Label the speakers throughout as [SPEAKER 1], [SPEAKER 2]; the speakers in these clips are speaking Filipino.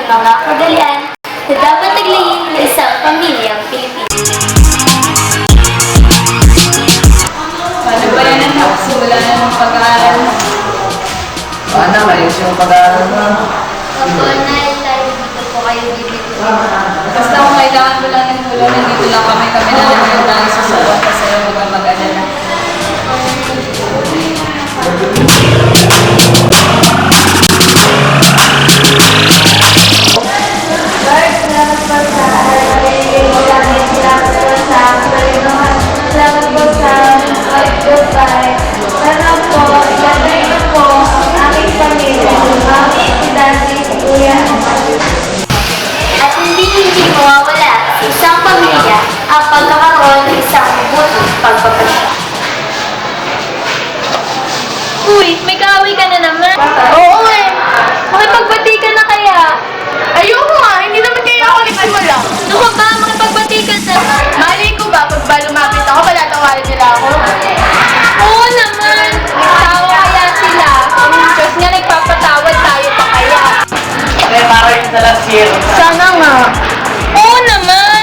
[SPEAKER 1] ng mga kagalian na dapat taglayin ng isang pamilyang Pilipino.
[SPEAKER 2] Paano ba yan anak? Simula na ng pag-aaral mo.
[SPEAKER 3] Anak, ayos yung pag-aaral mo.
[SPEAKER 1] Opo, Nay, tayo dito po kayo bibigyan.
[SPEAKER 2] Basta kung kailangan mo lang ng tulong, nandito lang kami na lang yung nangis sa salon kasi huwag kang mag-alala.
[SPEAKER 1] Lord, salamat po sa aralin mo namin. Salamat po sa Panginoon. Salamat po sa pag-goodbye. Salamat po, ilagay na po ang aming pamilya. Mami, si Daddy, si Kuya. At hindi mawawala sa isang pamilya ang pagkakaroon ng isang mabuting pagpapasya.
[SPEAKER 4] Uy, may kaaway ka na naman.
[SPEAKER 1] Oo eh.
[SPEAKER 4] Makipagbati ka na kaya.
[SPEAKER 1] Ayoko nga, hindi naman kayo ako nagsimula.
[SPEAKER 4] Ano ka ba? Makipagbati ka na.
[SPEAKER 1] Mali ko ba, pag ba lumapit ako, palatawarin nila ako?
[SPEAKER 4] Oo naman. Nagtawa kaya sila. Ang Diyos nga nagpapatawad tayo pa kaya.
[SPEAKER 3] Eh, parang yung sa last year.
[SPEAKER 4] Sana nga. Oo naman.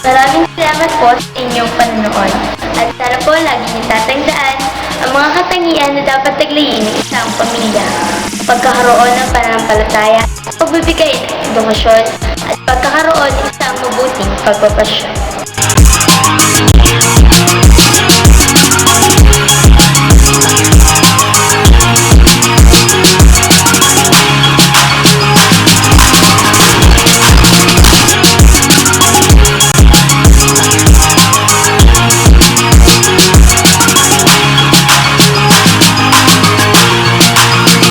[SPEAKER 1] Maraming salamat po sa inyong panonood. At sana po lagi niyo tatandaan ang mga katangian na dapat taglayin ng isang pamilya. Pagkakaroon ng pananampalataya, pagbibigay ng edukasyon, at pagkakaroon ng isang mabuting pagpapasya.